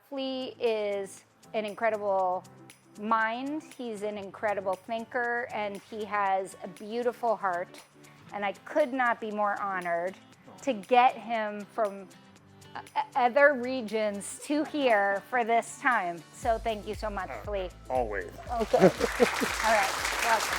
Flea is an incredible mind, he's an incredible thinker, and he has a beautiful heart. And I could not be more honored to get him from other regions to here for this time. So thank you so much, Flea. Always. Okay. All right, welcome.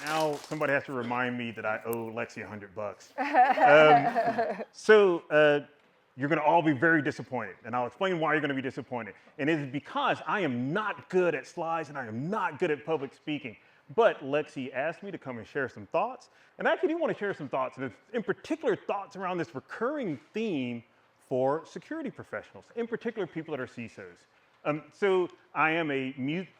Now somebody has to remind me that I owe Lexi $100. You're going to all be very disappointed, and I'll explain why you're going to be disappointed. And it is because I am not good at slides and I am not good at public speaking. But Lexi asked me to come and share some thoughts, and I actually do want to share some thoughts, and in particular thoughts around this recurring theme for security professionals, in particular people that are CISOs. So I am a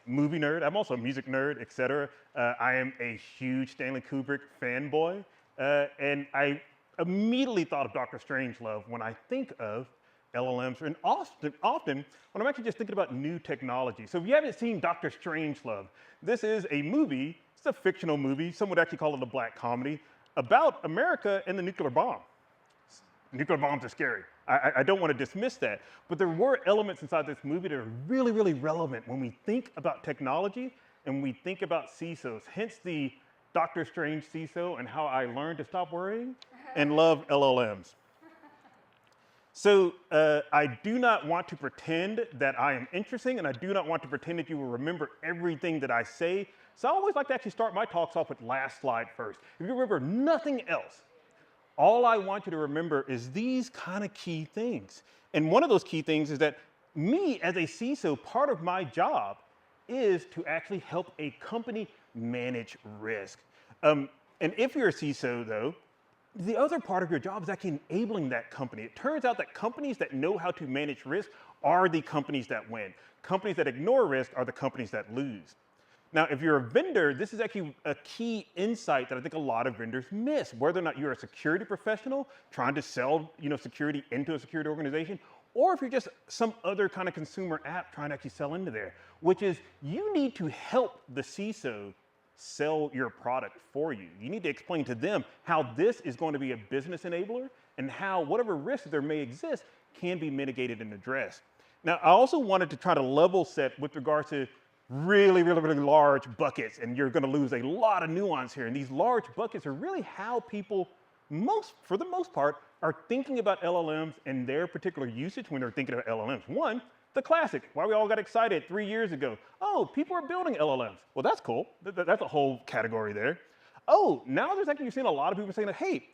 movie nerd. I'm also a music nerd, et cetera. I am a huge Stanley Kubrick fanboy, and I immediately thought of Dr. Strangelove when I think of LLMs, and often when I'm actually just thinking about new technology. So if you haven't seen Dr. Strangelove, this is a movie, it's a fictional movie, some would actually call it a black comedy, about America and the nuclear bomb. Nuclear bombs are scary. I don't want to dismiss that, but there were elements inside this movie that are really, really relevant when we think about technology and we think about CISOs, hence the Dr. Strange CISO and how I learned to stop worrying and love LLMs. So I do not want to pretend that I am interesting, and I do not want to pretend that you will remember everything that I say. So I always like to actually start my talks off with last slide first. If you remember nothing else, all I want you to remember is these kind of key things. And one of those key things is that me as a CISO, part of my job is to actually help a company manage risk. And if you're a CISO, though, the other part of your job is actually enabling that company. It turns out that companies that know how to manage risk are the companies that win. Companies that ignore risk are the companies that lose. Now, if you're a vendor, this is actually a key insight that I think a lot of vendors miss, whether or not you're a security professional trying to sell security into a security organization, or if you're just some other kind of consumer app trying to actually sell into there, which is you need to help the CISO sell your product for you. You need to explain to them how this is going to be a business enabler and how whatever risks there may exist can be mitigated and addressed. Now, I also wanted to try to level set with regards to really, really, really large buckets, and you're going to lose a lot of nuance here. And these large buckets are really how people, for the most part, are thinking about LLMs and their particular usage when they're thinking about LLMs. One, the classic, why we all got excited 3 years ago. Oh, people are building LLMs. Well, that's cool. That's a whole category there. Oh, now there's actually, you're seeing a lot of people saying, hey,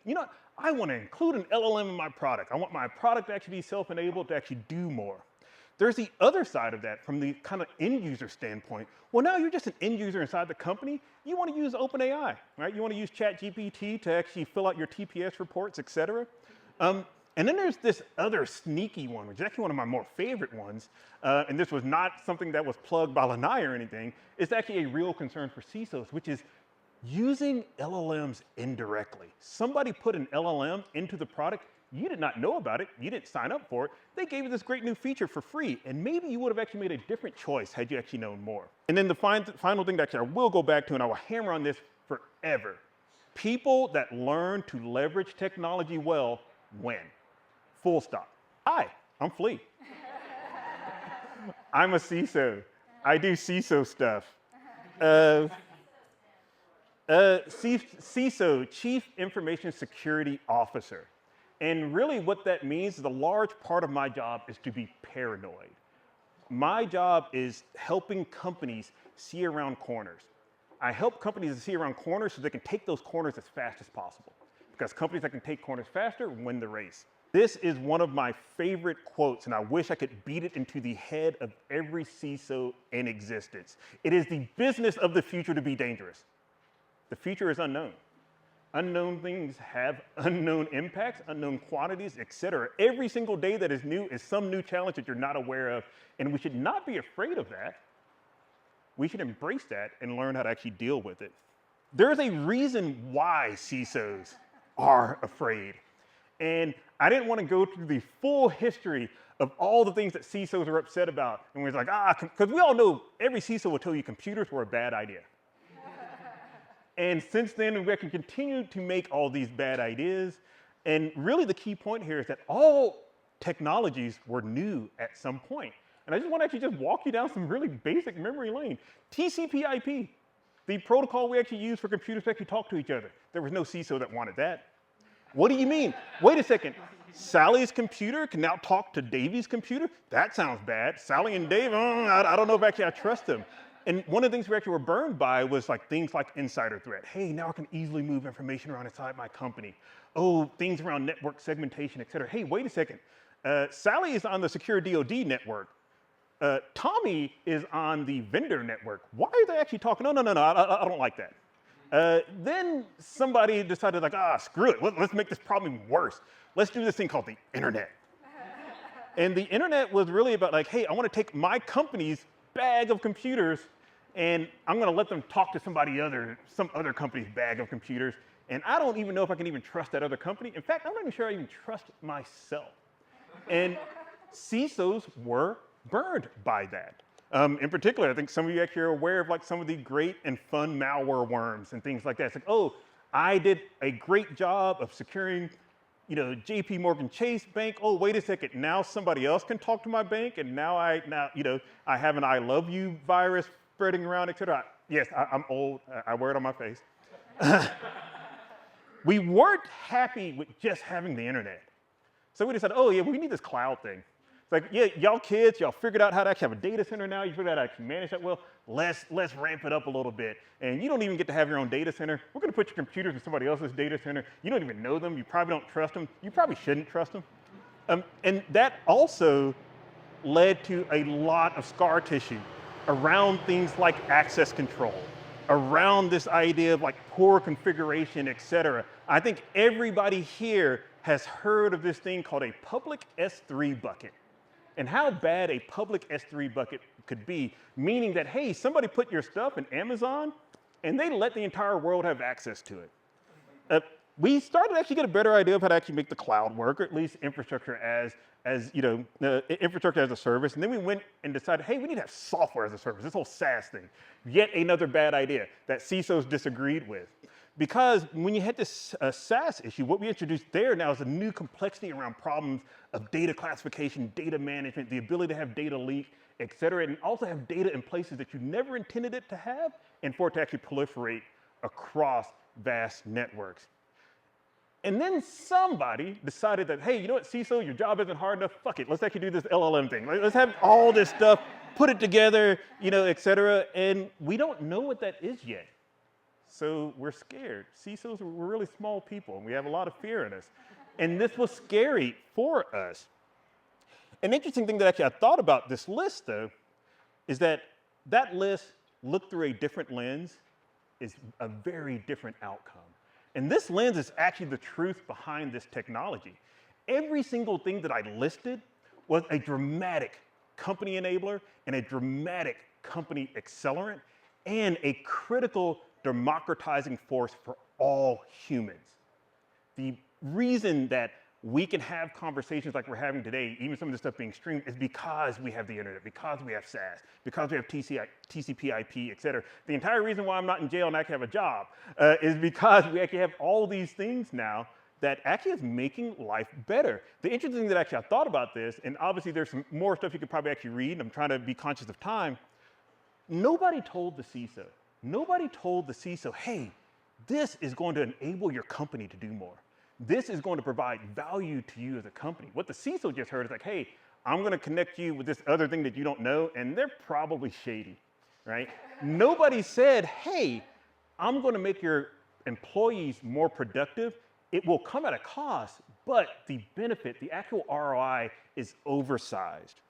I want to include an LLM in my product. I want my product to actually be self-enabled to actually do more. There's the other side of that from the kind of end user standpoint. Well, now you're just an end user inside the company. You want to use OpenAI, right? You want to use ChatGPT to actually fill out your TPS reports, et cetera. And then there's this other sneaky one, which is actually one of my more favorite ones, and this was not something that was plugged by Lanai or anything. It's actually a real concern for CISOs, which is using LLMs indirectly. Somebody put an LLM into the product. You did not know about it. You didn't sign up for it. They gave you this great new feature for free, and maybe you would have actually made a different choice had you actually known more. And then the final thing that actually I will go back to, and I will hammer on this forever. People that learn to leverage technology well win. Full stop. Hi, I'm Flea. I'm a CISO. I do CISO stuff. CISO, Chief Information Security Officer. And really what that means is a large part of my job is to be paranoid. My job is helping companies see around corners. I help companies to see around corners so they can take those corners as fast as possible. Because companies that can take corners faster win the race. This is one of my favorite quotes, and I wish I could beat it into the head of every CISO in existence. It is the business of the future to be dangerous. The future is unknown. Unknown things have unknown impacts, unknown quantities, et cetera. Every single day that is new is some new challenge that you're not aware of, and we should not be afraid of that. We should embrace that and learn how to actually deal with it. There's a reason why CISOs are afraid. And I didn't want to go through the full history of all the things that CISOs are upset about. And we're like, because we all know every CISO will tell you computers were a bad idea. And since then, we can continue to make all these bad ideas. And really the key point here is that all technologies were new at some point. And I just want to actually just walk you down some really basic memory lane. TCP/IP, the protocol we actually use for computers to actually talk to each other. There was no CISO that wanted that. What do you mean? Wait a second. Sally's computer can now talk to Davy's computer? That sounds bad. Sally and Dave, I don't know if actually I trust them. And one of the things we actually were burned by was like things like insider threat. Hey, now I can easily move information around inside my company. Oh, things around network segmentation, et cetera. Hey, wait a second. Sally is on the secure DoD network. Tommy is on the vendor network. Why are they actually talking? No, I don't like that. Then somebody decided like, screw it. Let's make this problem even worse. Let's do this thing called the internet. And the internet was really about like, hey, I want to take my company's bag of computers and I'm going to let them talk to some other company's bag of computers. And I don't even know if I can even trust that other company. In fact, I'm not even sure I even trust myself. And CISOs were burned by that. In particular, I think some of you actually are aware of like some of the great and fun malware worms and things like that. It's like, oh, I did a great job of securing, JP Morgan Chase Bank. Oh, wait a second, now somebody else can talk to my bank, and now I have an I love you virus spreading around, et cetera. Yes, I'm old. I wear it on my face. We weren't happy with just having the internet. So we decided, oh yeah, we need this cloud thing. It's like, yeah, y'all kids, y'all figured out how to actually have a data center now. You figured out how to actually manage that well. Let's ramp it up a little bit. And you don't even get to have your own data center. We're going to put your computers in somebody else's data center. You don't even know them. You probably don't trust them. You probably shouldn't trust them. And that also led to a lot of scar tissue around things like access control, around this idea of like poor configuration, et cetera. I think everybody here has heard of this thing called a public S3 bucket. And how bad a public S3 bucket could be, meaning that, hey, somebody put your stuff in Amazon and they let the entire world have access to it. We started to actually get a better idea of how to actually make the cloud work, or at least infrastructure as infrastructure as a service. And then we went and decided, hey, we need to have software as a service, this whole SaaS thing. Yet another bad idea that CISOs disagreed with. Because when you had this SaaS issue, what we introduced there now is a new complexity around problems of data classification, data management, the ability to have data leak, et cetera, and also have data in places that you never intended it to have, and for it to actually proliferate across vast networks. And then somebody decided that, hey, you know what, CISO, your job isn't hard enough. Fuck it, let's actually do this LLM thing. Let's have all this stuff, put it together, et cetera, and we don't know what that is yet. So we're scared. CISOs, we're really small people, and we have a lot of fear in us. And this was scary for us. An interesting thing that actually I thought about this list, though, is that that list looked through a different lens is a very different outcome. And this lens is actually the truth behind this technology. Every single thing that I listed was a dramatic company enabler and a dramatic company accelerant and a critical democratizing force for all humans. The reason that we can have conversations like we're having today, even some of this stuff being streamed, is because we have the internet, because we have SaaS, because we have TCP/IP, et cetera. The entire reason why I'm not in jail and actually have a job is because we actually have all these things now that actually is making life better. The interesting thing that actually I thought about this, and obviously there's some more stuff you could probably actually read, and I'm trying to be conscious of time. Nobody told the CISO, hey, this is going to enable your company to do more. This is going to provide value to you as a company. What the CISO just heard is like, hey, I'm going to connect you with this other thing that you don't know, and they're probably shady, right? Nobody said, hey, I'm going to make your employees more productive. It will come at a cost, but the benefit, the actual ROI, is oversized.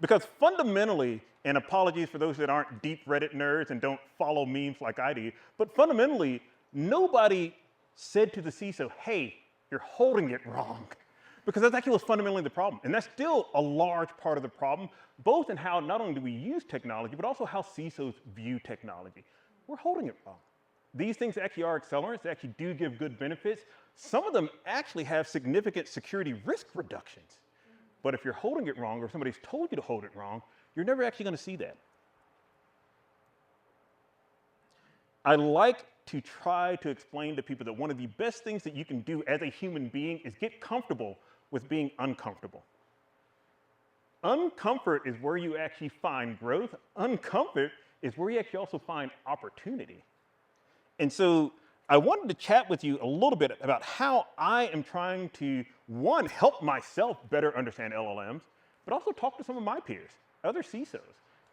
Because fundamentally, and apologies for those that aren't deep Reddit nerds and don't follow memes like I do, but fundamentally, nobody said to the CISO, hey, you're holding it wrong. Because that's actually what's fundamentally the problem. And that's still a large part of the problem, both in how not only do we use technology, but also how CISOs view technology. We're holding it wrong. These things actually are accelerants. They actually do give good benefits. Some of them actually have significant security risk reductions. But if you're holding it wrong, or somebody's told you to hold it wrong, you're never actually going to see that. I like to try to explain to people that one of the best things that you can do as a human being is get comfortable with being uncomfortable. uncomfort is where you actually find growth. Uncomfort is where you actually also find opportunity. And so I wanted to chat with you a little bit about how I am trying to, one, help myself better understand LLMs, but also talk to some of my peers, other CISOs,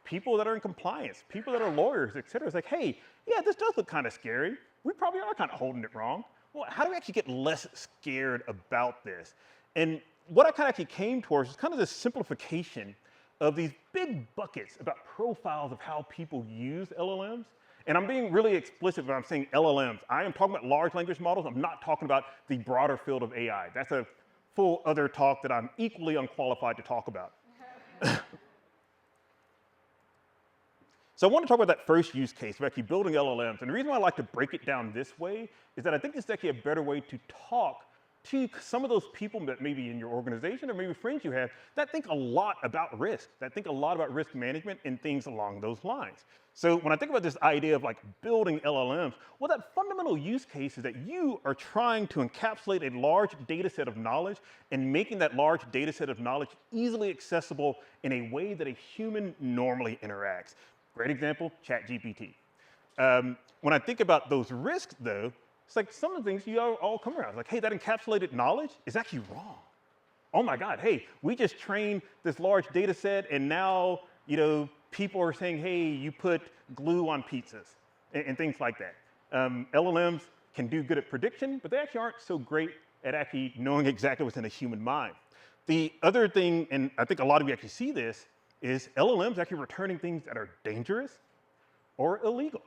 people that are in compliance, people that are lawyers, et cetera. It's like, hey, yeah, this does look kind of scary. We probably are kind of holding it wrong. Well, how do we actually get less scared about this? And what I kind of actually came towards is kind of this simplification of these big buckets about profiles of how people use LLMs. And I'm being really explicit when I'm saying LLMs. I am talking about large language models. I'm not talking about the broader field of AI. That's a full other talk that I'm equally unqualified to talk about. So I want to talk about that first use case of actually building LLMs. And the reason why I like to break it down this way is that I think this is actually a better way to talk to some of those people that maybe in your organization or maybe friends you have that think a lot about risk, that think a lot about risk management and things along those lines. So when I think about this idea of like building LLMs, well, that fundamental use case is that you are trying to encapsulate a large data set of knowledge and making that large data set of knowledge easily accessible in a way that a human normally interacts. Great example, ChatGPT. When I think about those risks, though, it's like some of the things you all come around. It's like, hey, that encapsulated knowledge is actually wrong. Oh my God, hey, we just trained this large data set, and now people are saying, hey, you put glue on pizzas and things like that. LLMs can do good at prediction, but they actually aren't so great at actually knowing exactly what's in a human mind. The other thing, and I think a lot of you actually see this, is LLMs actually returning things that are dangerous or illegal,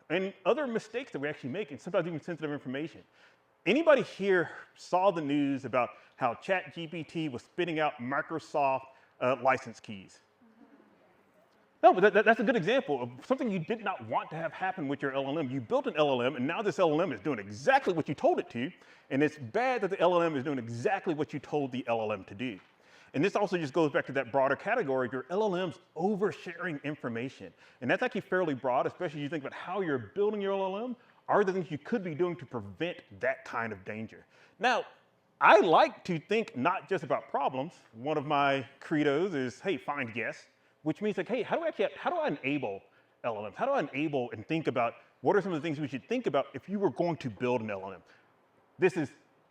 and other mistakes that we actually make, and sometimes even sensitive information. Anybody here saw the news about how ChatGPT was spitting out Microsoft license keys? No, but that's a good example of something you did not want to have happen with your LLM. You built an LLM, and now this LLM is doing exactly what you told it to, and it's bad that the LLM is doing exactly what you told the LLM to do. And this also just goes back to that broader category of your LLMs oversharing information. And that's actually fairly broad, especially if you think about how you're building your LLM, are the things you could be doing to prevent that kind of danger. Now, I like to think not just about problems. One of my credos is, hey, find yes, which means like, hey, how do I enable LLMs? How do I enable and think about what are some of the things we should think about if you were going to build an LLM? This is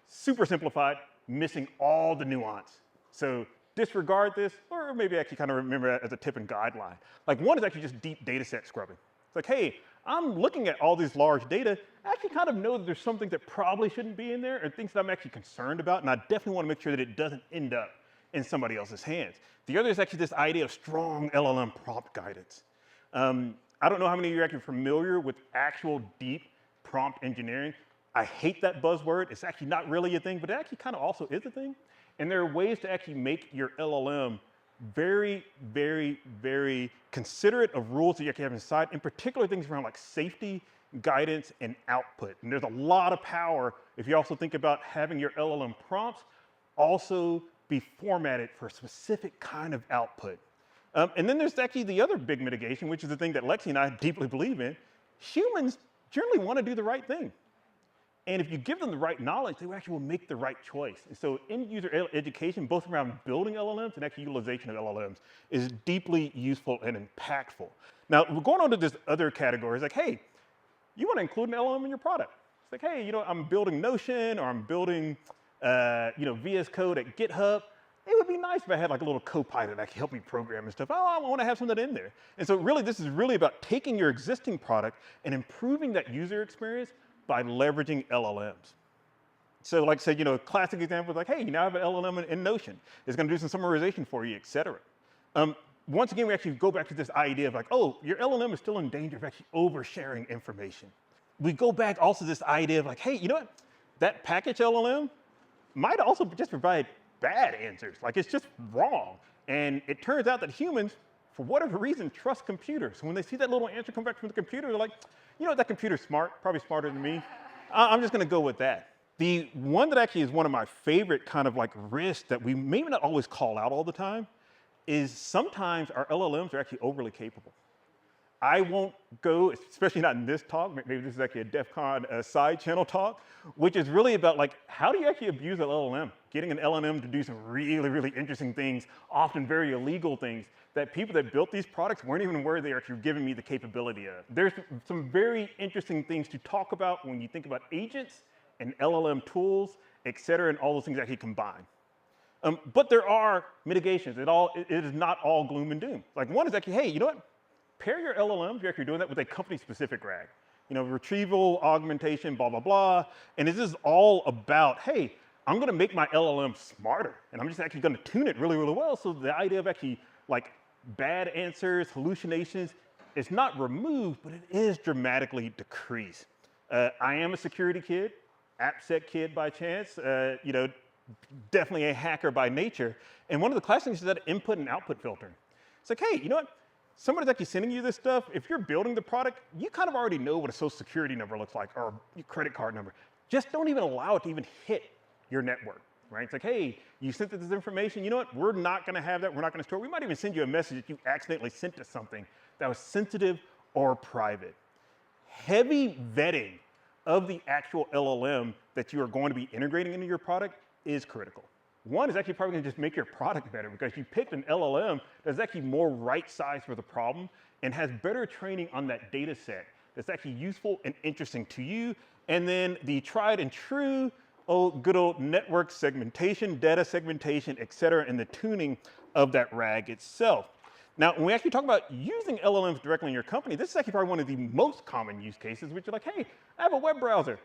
super simplified, missing all the nuance. So disregard this, or maybe actually kind of remember that as a tip and guideline. Like one is actually just deep data set scrubbing. It's like, hey, I'm looking at all these large data. I actually kind of know that there's something that probably shouldn't be in there and things that I'm actually concerned about, and I definitely want to make sure that it doesn't end up in somebody else's hands. The other is actually this idea of strong LLM prompt guidance. I don't know how many of you are actually familiar with actual deep prompt engineering. I hate that buzzword. It's actually not really a thing, but it actually kind of also is a thing. And there are ways to actually make your LLM very, very, very considerate of rules that you actually have inside, in particular things around like safety, guidance, and output. And there's a lot of power if you also think about having your LLM prompts also be formatted for a specific kind of output. And then there's actually the other big mitigation, which is the thing that Lexi and I deeply believe in. Humans generally want to do the right thing. And if you give them the right knowledge, they actually will make the right choice. And so end-user education, both around building LLMs and actually utilization of LLMs, is deeply useful and impactful. Now, we're going on to this other category. It's like, hey, you want to include an LLM in your product. It's like, hey, I'm building Notion, or I'm building VS Code at GitHub. It would be nice if I had like a little co-pilot that could help me program and stuff. Oh, I want to have something in there. And so really, this is really about taking your existing product and improving that user experience by leveraging LLMs. So like I said, a classic example is like, hey, you now have an LLM in Notion. It's going to do some summarization for you, et cetera. Once again, we actually go back to this idea of like, oh, your LLM is still in danger of actually oversharing information. We go back also to this idea of like, hey, you know what? That package LLM might also just provide bad answers. Like it's just wrong. And it turns out that humans, for whatever reason, trust computers. So when they see that little answer come back from the computer, they're like, that computer's smart, probably smarter than me. I'm just going to go with that. The one that actually is one of my favorite kind of like risks that we maybe not always call out all the time is sometimes our LLMs are actually overly capable. I won't go, especially not in this talk, maybe this is actually a DEF CON side channel talk, which is really about like, how do you actually abuse an LLM? getting an LLM to do some really, really interesting things, often very illegal things, that people that built these products weren't even aware they were actually giving me the capability of. There's some very interesting things to talk about when you think about agents and LLM tools, et cetera, and all those things actually combine. But there are mitigations. It is not all gloom and doom. Like one is actually, hey, you know what? Pair your LLMs, you're actually doing that with a company-specific RAG. You know, retrieval, augmentation, blah, blah, blah. And this is all about, hey, I'm gonna make my LLM smarter, and I'm just actually gonna tune it really, really well, so the idea of actually, like, bad answers, hallucinations, is not removed, but it is dramatically decreased. I am a security kid, AppSec kid by chance, you know, definitely a hacker by nature. And one of the classic things is that input and output filtering. It's like, hey, you know what? Somebody's actually sending you this stuff. If you're building the product, you kind of already know what a social security number looks like or your credit card number. Just don't even allow it to even hit your network, right? It's like, hey, you sent this information. You know what? We're not going to have that. We're not going to store it. We might even send you a message that you accidentally sent to something that was sensitive or private. Heavy vetting of the actual LLM that you are going to be integrating into your product is critical. One is actually probably going to just make your product better because you picked an LLM that's actually more right-sized for the problem and has better training on that data set that's actually useful and interesting to you. And then the tried and true, good old network segmentation, data segmentation, et cetera, and the tuning of that RAG itself. Now, when we actually talk about using LLMs directly in your company, this is actually probably one of the most common use cases, which are like, hey, I have a web browser.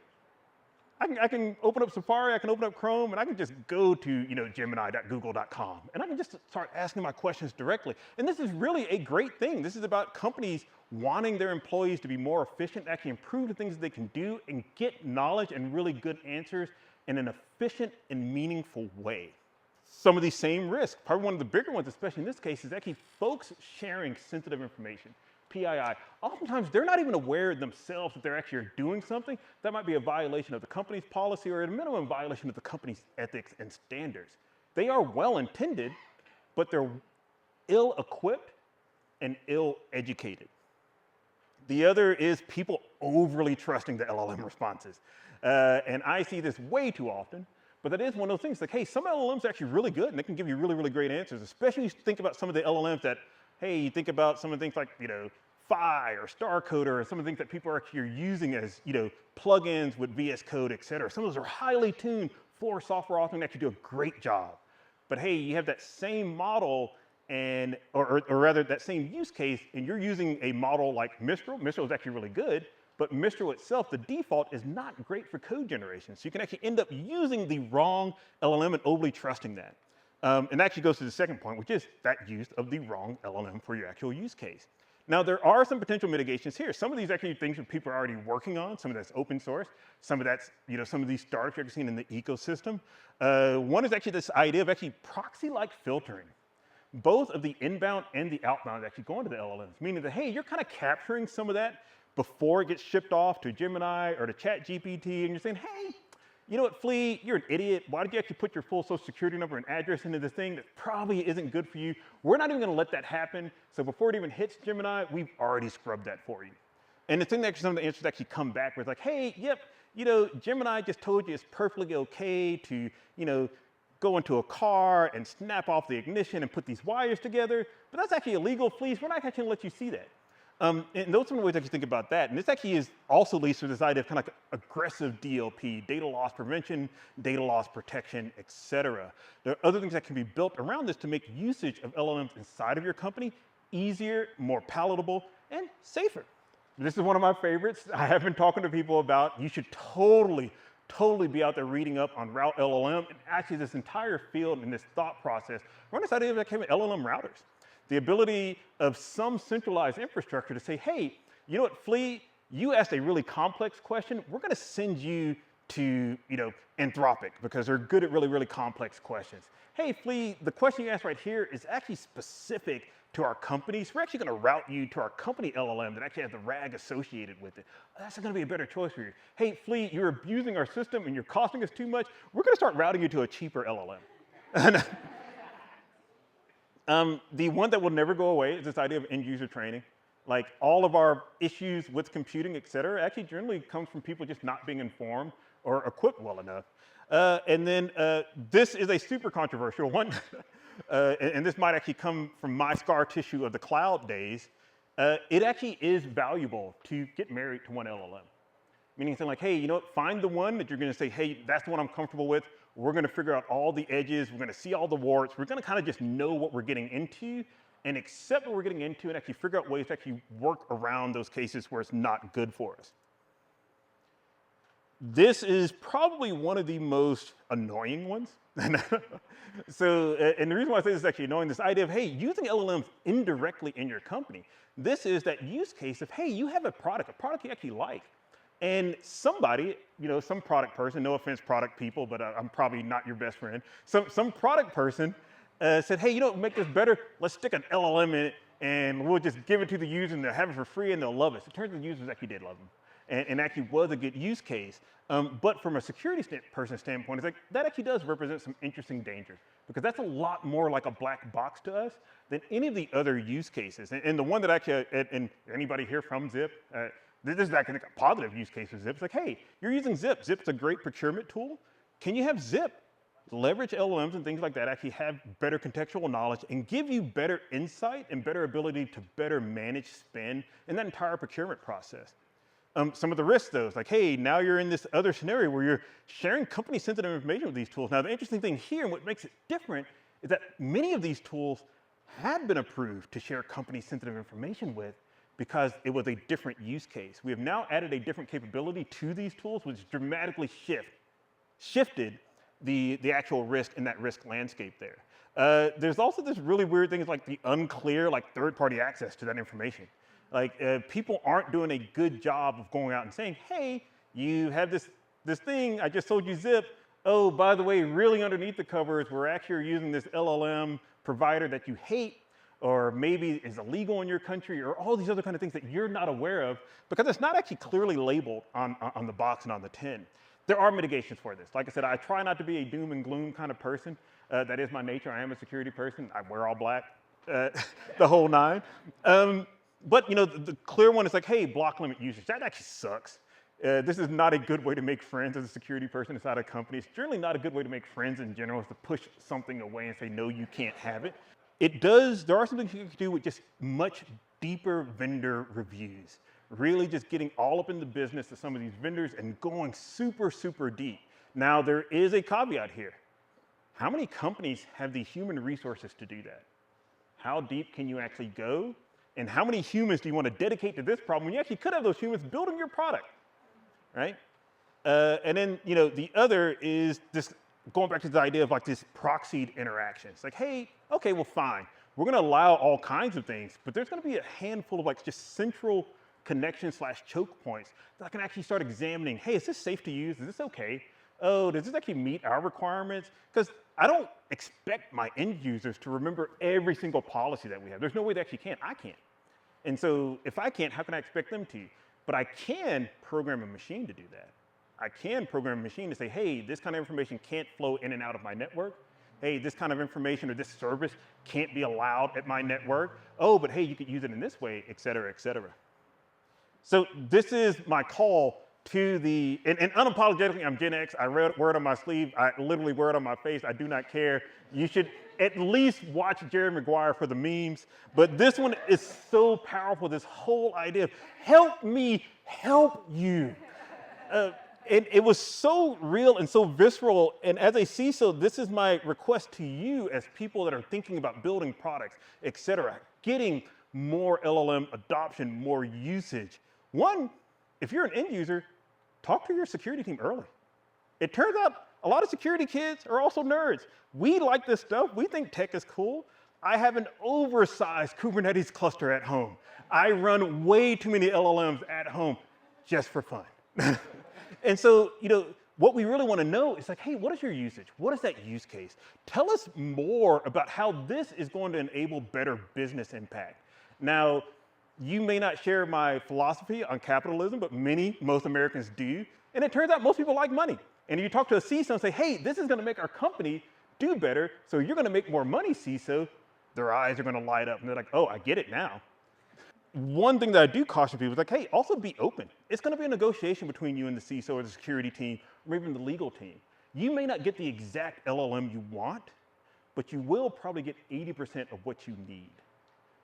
I can open up Safari, I can open up Chrome, and I can just go to, you know, gemini.google.com, and I can just start asking my questions directly. And this is really a great thing. This is about companies wanting their employees to be more efficient, actually improve the things that they can do, and get knowledge and really good answers in an efficient and meaningful way. Some of these same risks, probably one of the bigger ones, especially in this case, is actually folks sharing sensitive information. PII. Oftentimes, they're not even aware themselves that they're actually doing something that might be a violation of the company's policy or at a minimum violation of the company's ethics and standards. They are well-intended, but they're ill-equipped and ill-educated. The other is people overly trusting the LLM responses. And I see this way too often, but that is one of those things like, hey, some LLMs are actually really good and they can give you really, really great answers, especially if you think about some of the LLMs that, hey, you think about some of the things like, you know, Phi or StarCoder, or some of the things that people are actually using as, you know, plugins with VS Code, et cetera. Some of those are highly tuned for software authoring that actually do a great job. But hey, you have that same model and, or rather that same use case, and you're using a model like Mistral. Mistral is actually really good, but Mistral itself, the default, is not great for code generation. So you can actually end up using the wrong LLM and overly trusting that. And that actually goes to the second point, which is that use of the wrong LLM for your actual use case. Now, there are some potential mitigations here. Some of these actually things that people are already working on. Some of that's open source. Some of that's, you know, some of these startups you're seeing in the ecosystem. One is actually this idea of actually proxy-like filtering. Both of the inbound and the outbound actually go into the LLMs, meaning that, hey, you're kind of capturing some of that before it gets shipped off to Gemini or to ChatGPT, and you're saying, hey, you know what, Flea, you're an idiot. Why did you actually put your full social security number and address into this thing that probably isn't good for you? We're not even going to let that happen. So before it even hits Gemini, we've already scrubbed that for you. And the thing that some of the answers actually come back with like, hey, yep, you know, Gemini just told you it's perfectly okay to, you know, go into a car and snap off the ignition and put these wires together. But that's actually illegal, Flea. We're not actually going to let you see that. And those are the ways I can think about that. And this actually is also leads to this idea of kind of like aggressive DLP, data loss prevention, data loss protection, et cetera. There are other things that can be built around this to make usage of LLMs inside of your company easier, more palatable, and safer. This is one of my favorites. I have been talking to people about you should totally be out there reading up on Route LLM and actually this entire field and this thought process around this idea of LLM routers. The ability of some centralized infrastructure to say, hey, you know what, Flea, you asked a really complex question. We're going to send you to, you know, Anthropic because they're good at really, really complex questions. Hey, Flea, the question you asked right here is actually specific to our company. So we're actually going to route you to our company LLM that actually has the RAG associated with it. That's going to be a better choice for you. Hey, Flea, you're abusing our system and you're costing us too much. We're going to start routing you to a cheaper LLM. The one that will never go away is this idea of end user training. Like all of our issues with computing, et cetera, actually generally comes from people just not being informed or equipped well enough. And then this is a super controversial one. And this might actually come from my scar tissue of the cloud days. It actually is valuable to get married to one LLM. Meaning saying like, hey, you know what, find the one that you're gonna say, hey, that's the one I'm comfortable with. We're gonna figure out all the edges. We're gonna see all the warts. We're gonna kind of just know what we're getting into and accept what we're getting into and actually figure out ways to actually work around those cases where it's not good for us. This is probably one of the most annoying ones. So, and the reason why I say this is actually annoying, this idea of, hey, using LLMs indirectly in your company. This is that use case of, hey, you have a product you actually like. And somebody, you know, some product person, no offense product people, but I'm probably not your best friend. Some product person said, hey, you know, make this better, let's stick an LLM in it and we'll just give it to the user and they'll have it for free and they'll love it. So it turns out the users actually did love them. And actually was a good use case. But from a security person standpoint, it's like that actually does represent some interesting dangers because that's a lot more like a black box to us than any of the other use cases. And the one that actually, and anybody here from Zip, this is actually a positive use case of Zip. It's like, hey, you're using Zip. Zip's a great procurement tool. Can you have Zip leverage LLMs and things like that, actually have better contextual knowledge and give you better insight and better ability to better manage spend in that entire procurement process? Some of the risks, though, is like, hey, now you're in this other scenario where you're sharing company-sensitive information with these tools. Now, the interesting thing here and what makes it different is that many of these tools have been approved to share company-sensitive information with because it was a different use case. We have now added a different capability to these tools, which dramatically shifted the actual risk in that risk landscape there. There's also this really weird thing, like the unclear, like third-party access to that information. Like people aren't doing a good job of going out and saying, hey, you have this thing, I just sold you Zip. Oh, by the way, really underneath the covers, we're actually using this LLM provider that you hate, or maybe is illegal in your country, or all these other kind of things that you're not aware of, because it's not actually clearly labeled on the box and on the tin. There are mitigations for this. Like I said, I try not to be a doom and gloom kind of person. That is my nature. I am a security person. I wear all black, the whole nine. But you know, the clear one is like, hey, block limit usage. That actually sucks. This is not a good way to make friends as a security person inside a company. It's generally not a good way to make friends in general, is to push something away and say, no, you can't have it. There are some things you can do with just much deeper vendor reviews. Really just getting all up in the business of some of these vendors and going super, super deep. Now, there is a caveat here. How many companies have the human resources to do that? How deep can you actually go? And how many humans do you want to dedicate to this problem when you actually could have those humans building your product, right? And then, you know, the other is this, going back to the idea of like this proxied interaction. It's like, hey, okay, well, fine. We're going to allow all kinds of things, but there's going to be a handful of like just central connection/choke points that I can actually start examining. Hey, is this safe to use? Is this okay? Oh, does this actually meet our requirements? Because I don't expect my end users to remember every single policy that we have. There's no way they actually can. I can't. And so if I can't, how can I expect them to? But I can program a machine to do that. I can program a machine to say, hey, this kind of information can't flow in and out of my network. Hey, this kind of information or this service can't be allowed at my network. Oh, but hey, you could use it in this way, et cetera, et cetera. So this is my call to the, and unapologetically, I'm Gen X. I wear it on my sleeve. I literally wear it on my face. I do not care. You should at least watch Jerry Maguire for the memes. But this one is so powerful, this whole idea of help me help you. It was so real and so visceral. And as a CISO, this is my request to you as people that are thinking about building products, et cetera, getting more LLM adoption, more usage. One, if you're an end user, talk to your security team early. It turns out a lot of security kids are also nerds. We like this stuff. We think tech is cool. I have an oversized Kubernetes cluster at home. I run way too many LLMs at home just for fun. And so, you know, what we really want to know is like, hey, what is your usage? What is that use case? Tell us more about how this is going to enable better business impact. Now, you may not share my philosophy on capitalism, but most Americans do. And it turns out most people like money. And you talk to a CISO and say, hey, this is going to make our company do better, so you're going to make more money, CISO. Their eyes are going to light up, and they're like, oh, I get it now. One thing that I do caution people is like, hey, also be open. It's going to be a negotiation between you and the CISO or the security team, or even the legal team. You may not get the exact LLM you want, but you will probably get 80% of what you need,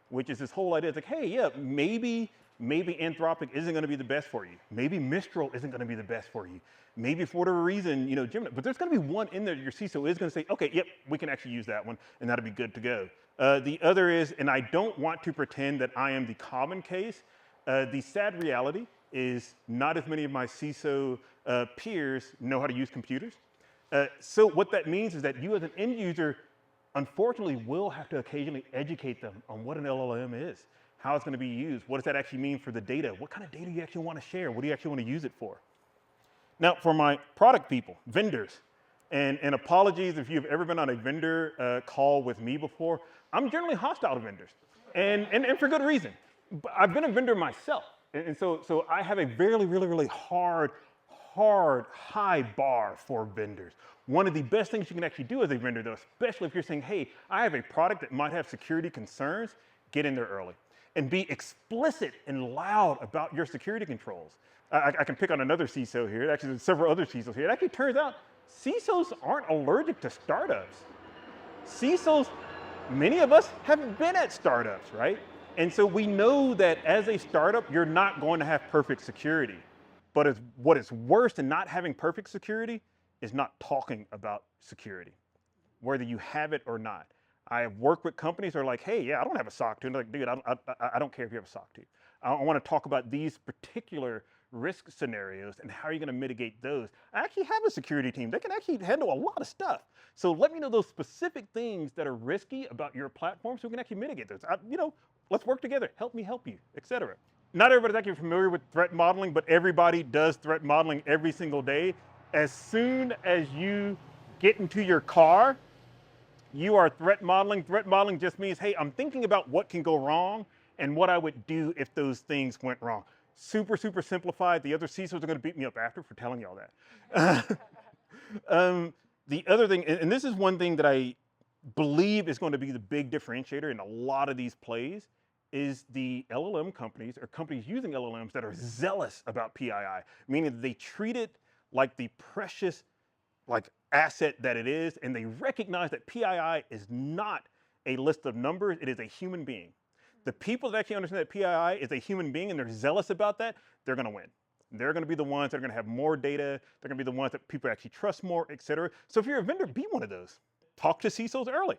which is this whole idea. It's like, hey, yeah, maybe Anthropic isn't going to be the best for you. Maybe Mistral isn't going to be the best for you. Maybe for whatever reason, Gemini. But there's going to be one in there that your CISO is going to say, okay, yep, we can actually use that one, and that'll be good to go. The other is, and I don't want to pretend that I am the common case, the sad reality is not as many of my CISO peers know how to use computers. So what that means is that you as an end user, unfortunately, will have to occasionally educate them on what an LLM is, how it's going to be used, what does that actually mean for the data, what kind of data you actually want to share, what do you actually want to use it for. Now, for my product people, vendors, and apologies if you've ever been on a vendor call with me before, I'm generally hostile to vendors, and for good reason. But I've been a vendor myself, and so I have a really hard, high bar for vendors. One of the best things you can actually do as a vendor, though, especially if you're saying, hey, I have a product that might have security concerns, get in there early. And be explicit and loud about your security controls. I can pick on another CISO here. Actually, there's several other CISOs here. It actually turns out CISOs aren't allergic to startups. CISOs, many of us have been at startups, right? And so we know that as a startup, you're not going to have perfect security. But what is worse than not having perfect security is not talking about security, whether you have it or not. I have worked with companies that are like, hey, yeah, I don't have a SOC 2. And they're like, dude, I don't care if you have a SOC 2. I want to talk about these particular risk scenarios and how are you going to mitigate those. I actually have a security team. They can actually handle a lot of stuff. So let me know those specific things that are risky about your platform so we can actually mitigate those. Let's work together. Help me help you, et cetera. Not everybody's actually familiar with threat modeling, but everybody does threat modeling every single day. As soon as you get into your car, you are threat modeling. Threat modeling just means, hey, I'm thinking about what can go wrong and what I would do if those things went wrong. Super simplified. The other CISOs are going to beat me up after for telling y'all that. The other thing, and this is one thing that I believe is going to be the big differentiator in a lot of these plays, is the LLM companies or companies using LLMs that are zealous about PII, meaning they treat it like the precious asset that it is, and they recognize that PII is not a list of numbers, it is a human being. The people that actually understand that PII is a human being and they're zealous about that, they're going to win. They're going to be the ones that are going to have more data, they're going to be the ones that people actually trust more, et cetera. So if you're a vendor, be one of those. Talk to CISOs early.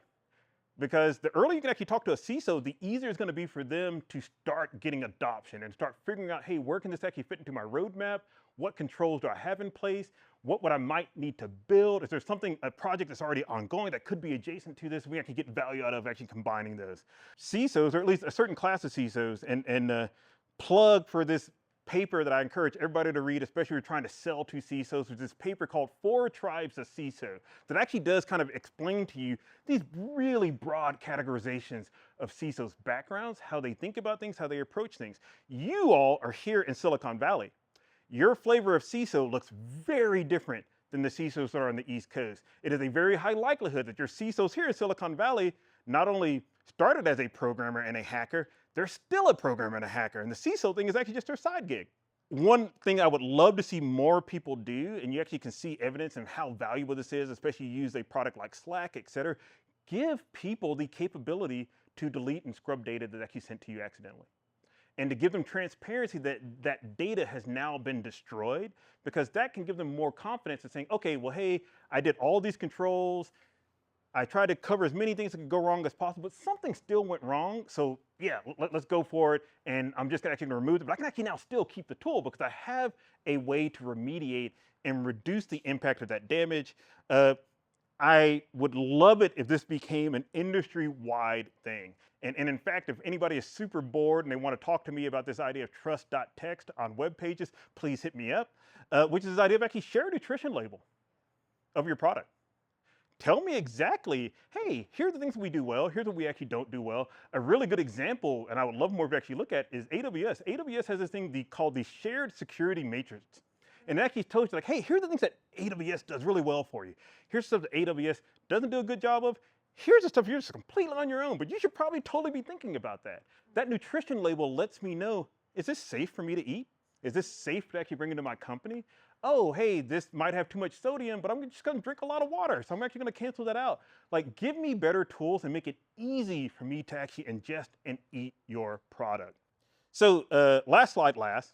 Because the earlier you can actually talk to a CISO, the easier it's going to be for them to start getting adoption and start figuring out, hey, where can this actually fit into my roadmap? What controls do I have in place? What would I might need to build? Is there something, a project that's already ongoing that could be adjacent to this? We actually get value out of actually combining those. CISOs, or at least a certain class of CISOs, and plug for this paper that I encourage everybody to read, especially if you're trying to sell to CISOs, is this paper called 4 Tribes of CISO that actually does kind of explain to you these really broad categorizations of CISOs' backgrounds, how they think about things, how they approach things. You all are here in Silicon Valley. Your flavor of CISO looks very different than the CISOs that are on the East Coast. It is a very high likelihood that your CISOs here in Silicon Valley not only started as a programmer and a hacker, they're still a programmer and a hacker. And the CISO thing is actually just their side gig. One thing I would love to see more people do, and you actually can see evidence of how valuable this is, especially you use a product like Slack, et cetera, give people the capability to delete and scrub data that's actually sent to you accidentally. And to give them transparency that that data has now been destroyed, because that can give them more confidence in saying, okay, well, hey, I did all these controls, I tried to cover as many things that could go wrong as possible, but something still went wrong. So yeah, let's go for it. And I'm just actually going to remove it, but I can actually now still keep the tool because I have a way to remediate and reduce the impact of that damage. I would love it if this became an industry-wide thing. And in fact, if anybody is super bored and they want to talk to me about this idea of trust.txt on web pages, please hit me up, which is this idea of actually share a nutrition label of your product. Tell me exactly, hey, here are the things we do well, here's what we actually don't do well. A really good example, and I would love more to actually look at, is AWS. AWS has this thing called the shared security matrix. And it actually tells you, like, hey, here are the things that AWS does really well for you. Here's stuff that AWS doesn't do a good job of. Here's the stuff you're just completely on your own, but you should probably totally be thinking about that. That nutrition label lets me know, is this safe for me to eat? Is this safe to actually bring into my company? oh, hey, this might have too much sodium, but I'm just gonna drink a lot of water. So I'm actually gonna cancel that out. Like, give me better tools and make it easy for me to actually ingest and eat your product. So last slide last,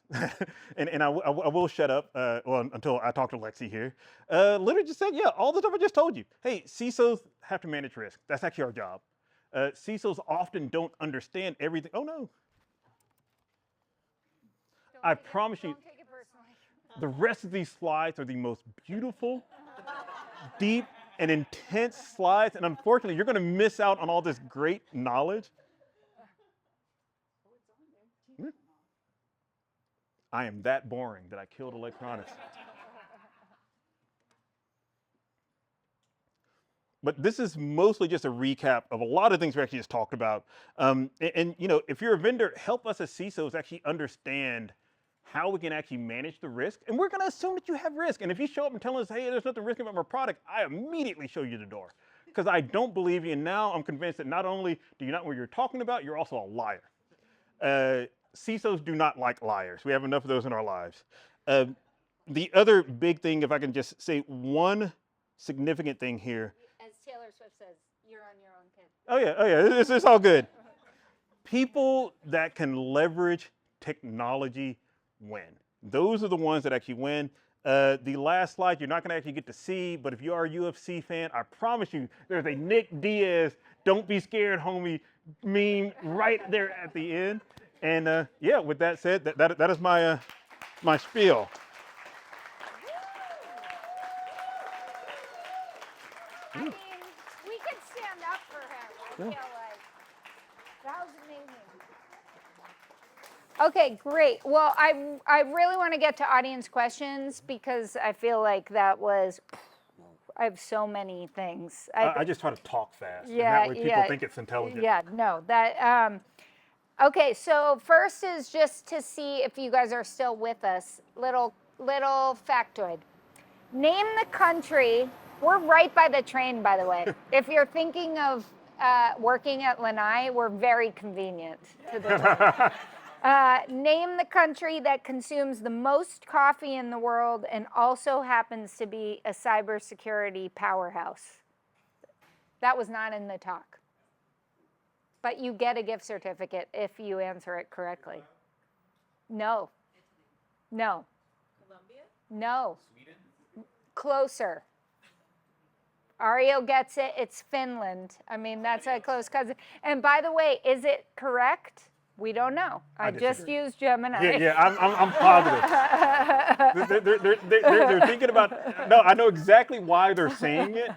and I will shut up well, until I talk to Lexi here. Literally just said, yeah, all the stuff I just told you. Hey, CISOs have to manage risk. That's actually our job. CISOs often don't understand everything. Oh no. I promise you, Don't take it personally. the rest of these slides are the most beautiful, deep, and intense slides. And unfortunately, you're going to miss out on all this great knowledge. I am that boring that I killed electronics. But this is mostly just a recap of a lot of things we actually just talked about. And you know, if you're a vendor, help us as CISOs actually understand how we can actually manage the risk. And we're going to assume that you have risk. And if you show up and tell us, hey, there's nothing risky about my product, I immediately show you the door. Because I don't believe you. And now I'm convinced that not only do you not know what you're talking about, you're also a liar. CISOs do not like liars. We have enough of those in our lives. The other big thing, if I can just say one significant thing here. As Taylor Swift says, you're on your own, kid. Oh yeah, it's all good. People that can leverage technology win. Those are the ones that actually win. The last slide you're not going to actually get to see, but if you are a UFC fan, I promise you there's a Nick Diaz, don't be scared, homie, meme right there at the end. And yeah, with that said, that is my my spiel. I mean, we could stand up for him, I feel like. That was amazing. Okay, great. Well, I really want to get to audience questions because I feel like that was, I have so many things. I just try to talk fast. Yeah, and that way people think it's intelligent. Yeah, no, that, okay, so first is just to see if you guys are still with us. Little factoid. Name the country. We're right by the train, by the way. If you're thinking of working at Lanai, we're very convenient to the train. Name the country that consumes the most coffee in the world and also happens to be a cybersecurity powerhouse. That was not in the talk. But you get a gift certificate if you answer it correctly. No. No. Colombia? No. Sweden? Closer. Ario gets it. It's Finland. I mean, that's a close cousin. And by the way, is it correct? We don't know. I just disagree. used Gemini. Yeah, I'm positive. They're thinking about. No, I know exactly why they're saying it.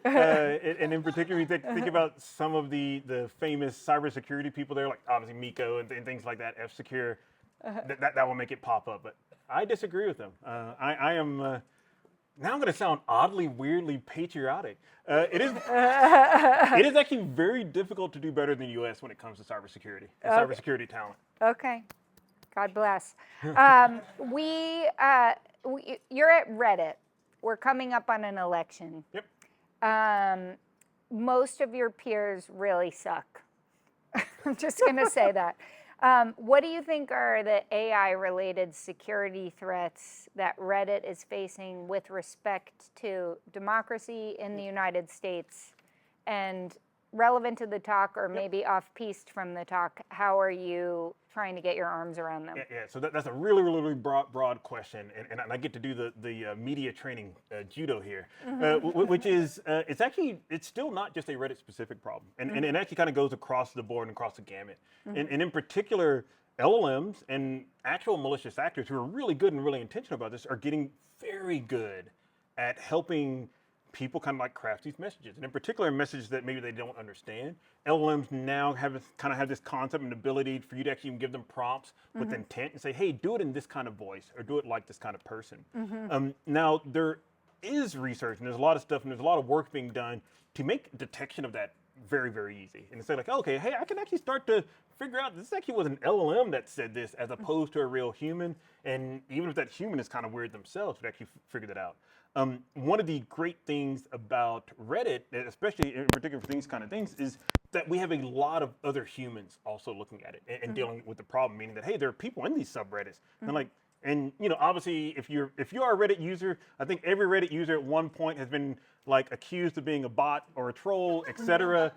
And in particular, you think about some of the famous cybersecurity people there, like obviously Miko and things like that, F-Secure. That will make it pop up. But I disagree with them. I am. Now I'm going to sound oddly, weirdly patriotic. It is actually very difficult to do better than the U.S. when it comes to cybersecurity and cybersecurity talent. Okay. God bless. You're at Reddit. We're coming up on an election. Yep. Most of your peers really suck. I'm just going to say that. What do you think are the AI-related security threats that Reddit is facing with respect to democracy in the United States? And relevant to the talk, or maybe off-piste from the talk, how are you trying to get your arms around them? Yeah. So that's a really broad question, and I get to do the media training judo here, which is it's still not just a Reddit specific problem, and it actually kind of goes across the board and across the gamut, and in particular, LLMs and actual malicious actors who are really good and really intentional about this are getting very good at helping people kind of like craft these messages, and in particular messages that maybe they don't understand. LLMs now have this concept and ability for you to actually give them prompts with intent and say, hey, do it in this kind of voice or do it like this kind of person. Now there is research and there's a lot of stuff and there's a lot of work being done to make detection of that very easy, and say like, okay, hey, I can actually start to figure out this actually was an LLM that said this as opposed to a real human, and even if that human is kind of weird themselves, would actually figure that out. One of the great things about Reddit, especially in particular for these kind of things, is that we have a lot of other humans also looking at it and dealing with the problem, meaning that, hey, there are people in these subreddits. And like, And obviously, if you are a Reddit user, I think every Reddit user at one point has been like accused of being a bot or a troll, etc.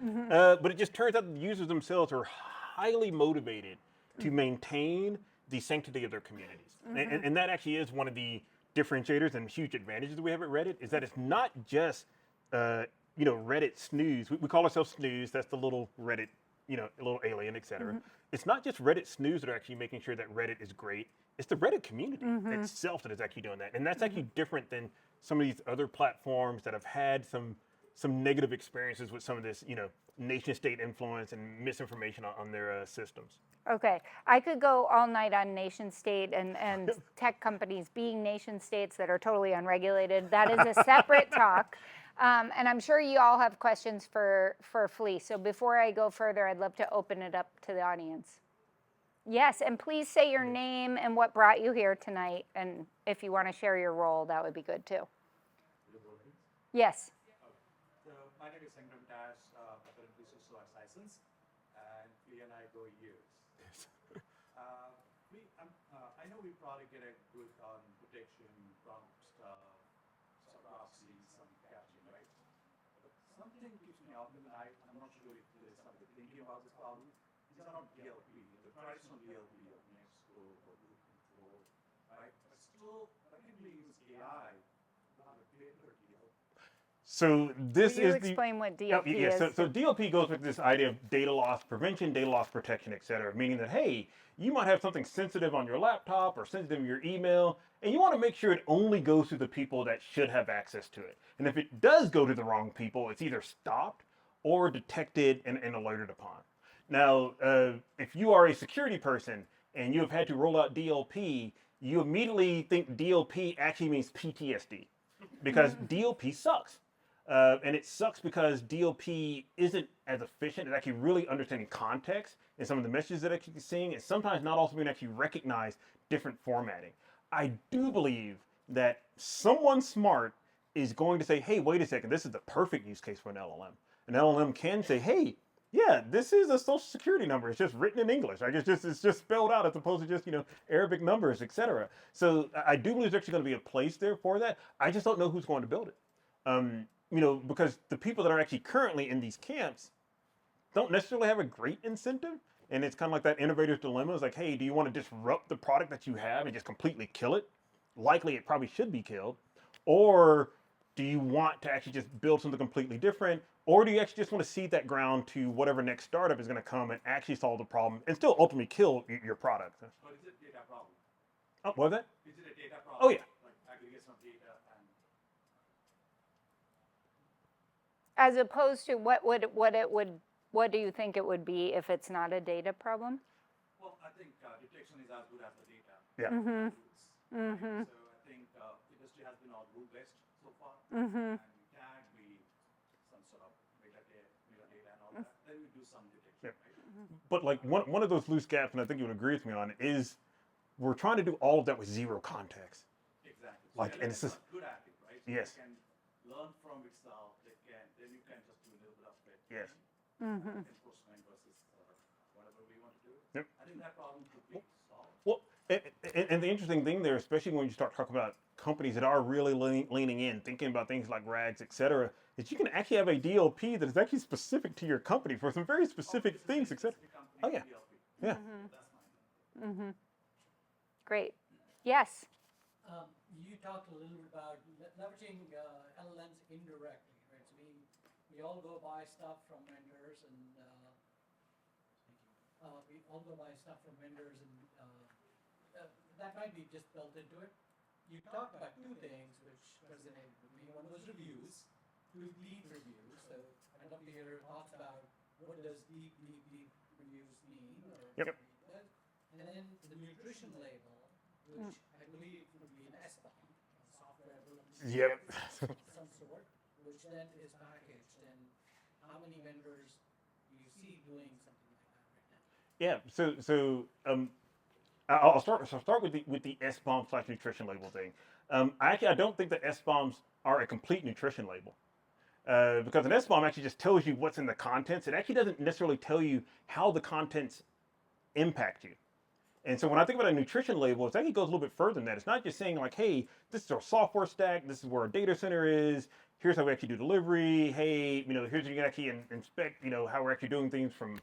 But it just turns out that the users themselves are highly motivated to maintain the sanctity of their communities, and that actually is one of the differentiators and huge advantages that we have at Reddit. Is that it's not just Reddit snooze. We call ourselves snooze. That's the little Reddit, a little alien, etc. It's not just Reddit snooze that are actually making sure that Reddit is great. It's the Reddit community itself that is actually doing that, and that's actually different than some of these other platforms that have had some negative experiences with some of this, nation state influence and misinformation on their systems. Okay, I could go all night on nation state and tech companies being nation states that are totally unregulated. That is a separate talk. And I'm sure you all have questions for Flea. So before I go further, I'd love to open it up to the audience. Yes, and please say your name and what brought you here tonight. And if you want to share your role, that would be good too. Yes. So my name is Sangram Dash, currently CISO at CISOs, and Flea and I go years. I know we probably get a good on protection from some proxies, some caching, right? But something keeps me up at night. I'm not sure if there's something thinking about this problem. These are not DLP, the traditional DLP of Nextcode or group control, right? But still, I can use AI to have a better DLP. So this Will you is explain what DLP is. is? So DLP goes with this idea of data loss prevention, data loss protection, et cetera, meaning that, hey, you might have something sensitive on your laptop or sensitive in your email, and you want to make sure it only goes to the people that should have access to it. And if it does go to the wrong people, it's either stopped or detected and alerted upon. Now, if you are a security person and you have had to roll out DLP, you immediately think DLP actually means PTSD because DLP sucks. And it sucks because DLP isn't as efficient at actually really understanding context and some of the messages that actually seeing, and sometimes not also being actually recognize different formatting. I do believe that someone smart is going to say, hey, wait a second, this is the perfect use case for an LLM. An LLM can say, hey, yeah, this is a social security number. It's just written in English. Like it's just spelled out as opposed to just Arabic numbers, etc. So I do believe there's actually going to be a place there for that. I just don't know who's going to build it. Because the people that are actually currently in these camps don't necessarily have a great incentive. And it's kind of like that innovator's dilemma. It's like, hey, do you want to disrupt the product that you have and just completely kill it? Likely it probably should be killed. Or do you want to actually just build something completely different? Or do you actually just want to seed that ground to whatever next startup is going to come and actually solve the problem and still ultimately kill your product? But is it data problem? Oh, what was that? Is it a data problem? Oh, yeah. Like aggregation of data and... As opposed to what do you think it would be if it's not a data problem? Well, I think detection is as good as the data. Yeah. Mm-hmm. So I think industry has been all rule-based so far. And we can be some sort of metadata and all that. Then we do some detection, right? But like one of those loose gaps, and I think you would agree with me on it, is we're trying to do all of that with zero context. Exactly. Like, So and it's just, good at it, right? So yes. They can learn from itself. Then you can just do a little bit of it. Yes. Enforcement versus whatever we want to do. Yep. I think that problem could be solved. Well, and the interesting thing there, especially when you start talking about companies that are really leaning in, thinking about things like RAGs, et cetera, is you can actually have a DLP that is actually specific to your company for some very specific things, et cetera. Oh, yeah. Yeah. That's mine. Great. Yes. You talked a little bit about leveraging LLMs indirectly, right? So we all go buy stuff from vendors, and that might be just built into it. You talked about two things which resonated with me. One was reviews, deep reviews. So I'd love to hear your thoughts about what does deep reviews mean, or Yep. and then the nutrition label, which I believe would be an SBOM, software built Yep. some sort, which then is packaged. And how many vendors do you see doing something like that right now? Yeah. So I'll start with the SBOM / nutrition label thing. I don't think that SBOMs are a complete nutrition label. Because an SBOM actually just tells you what's in the contents. It actually doesn't necessarily tell you how the contents impact you. And so when I think about a nutrition label, it actually goes a little bit further than that. It's not just saying like, hey, this is our software stack, this is where our data center is, here's how we actually do delivery, hey, here's how you can actually inspect, how we're actually doing things from,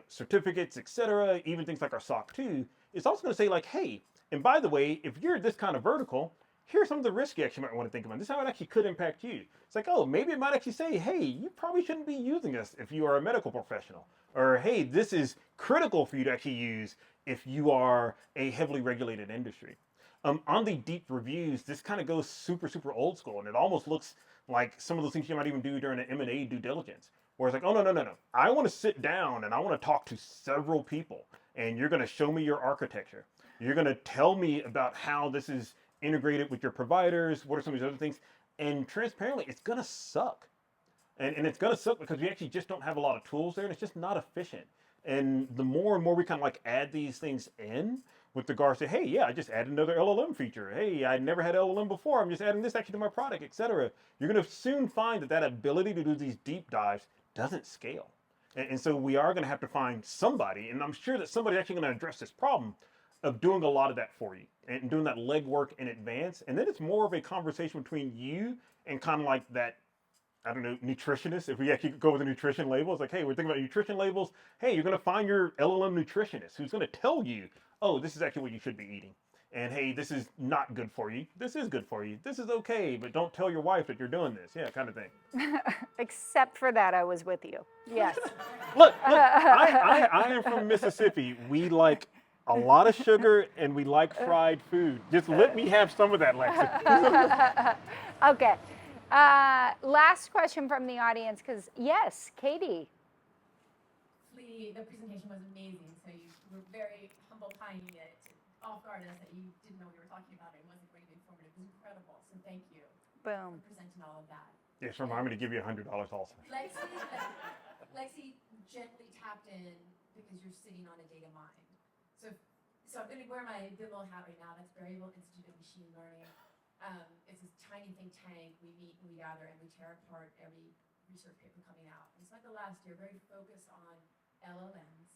certificates, et cetera, even things like our SOC 2. It's also going to say like, hey, and by the way, if you're this kind of vertical, here's some of the risks you actually might want to think about. This is how it actually could impact you. It's like, oh, maybe it might actually say, hey, you probably shouldn't be using this if you are a medical professional. Or, hey, this is critical for you to actually use if you are a heavily regulated industry. On the deep reviews, this kind of goes super, super old school, and it almost looks like some of those things you might even do during an M&A due diligence, where it's like, oh, no. I want to sit down and I want to talk to several people, and you're going to show me your architecture. You're going to tell me about how this is integrated with your providers, what are some of these other things, and transparently, it's going to suck. And it's going to suck because we actually just don't have a lot of tools there, and it's just not efficient. And the more and more we kind of like add these things in with regards to, hey, yeah, I just added another LLM feature. Hey, I never had LLM before. I'm just adding this actually to my product, etc. You're going to soon find that ability to do these deep dives doesn't scale. And so we are going to have to find somebody, and I'm sure that somebody's actually going to address this problem of doing a lot of that for you and doing that legwork in advance. And then it's more of a conversation between you and kind of like that, I don't know, nutritionist. If we actually go with a nutrition label, it's like, hey, we're thinking about nutrition labels. Hey, you're going to find your LLM nutritionist who's going to tell you, oh, this is actually what you should be eating. And hey, this is not good for you. This is good for you. This is okay, but don't tell your wife that you're doing this. Yeah, kind of thing. Except for that, I was with you. Yes. Look, I am from Mississippi. We like a lot of sugar and we like fried food. Just let me have some of that, Lexi. Okay. Last question from the audience, because yes, Katie. The presentation was amazing, so you were very humble timing it off guard us that you didn't know what you were talking about. It wasn't very informative. It was incredible, so thank you Boom. for presenting all of that. Yes, remind me to give you $100 also. Lexi gently tapped in because you're sitting on a data mine. So I'm going to wear my little hat right now. That's Variable Institute of Machine Learning. It's this tiny think tank. We meet and we gather and we tear apart every research paper coming out. And spent the last year very focused on LLMs,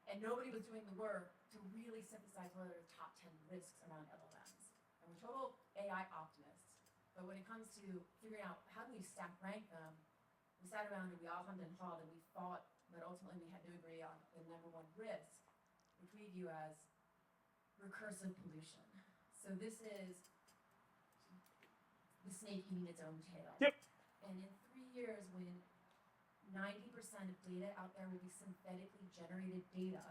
and nobody was doing the work to really synthesize what are the top 10 risks around LLMs. And we're total AI optimists, but when it comes to figuring out how do we stack rank them, we sat around and we all hummed and hawed and we fought, but ultimately we had to agree on the number one risk, which we view as recursive pollution. So this is the snake eating its own tail. Yep. And in 3 years, when 90% of data out there will be synthetically generated data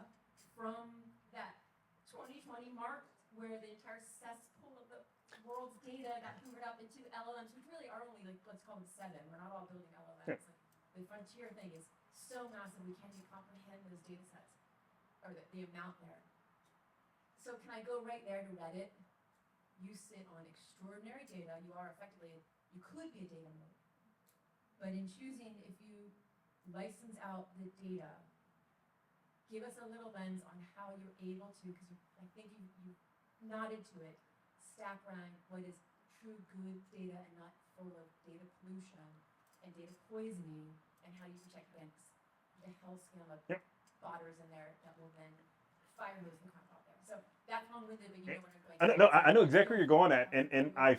from that 2020 mark, where the entire cesspool of the world's data got hoovered up into LLMs, which really are only like, let's call them 7. We're not all building LLMs. Yeah. Like, the frontier thing is so massive we can't even comprehend those data sets or the amount there. So can I go right there to Reddit? You sit on extraordinary data. You are effectively, you could be a data node. But in choosing, if you license out the data, give us a little lens on how you're able to, because I think you nodded to it, stack rank what is true good data and not full of data pollution and data poisoning, and how you protect against the hellscape of botters in there that will then fire hose the crap out there. So that's long-winded, but you know where I'm going. I know exactly where you're going at, and I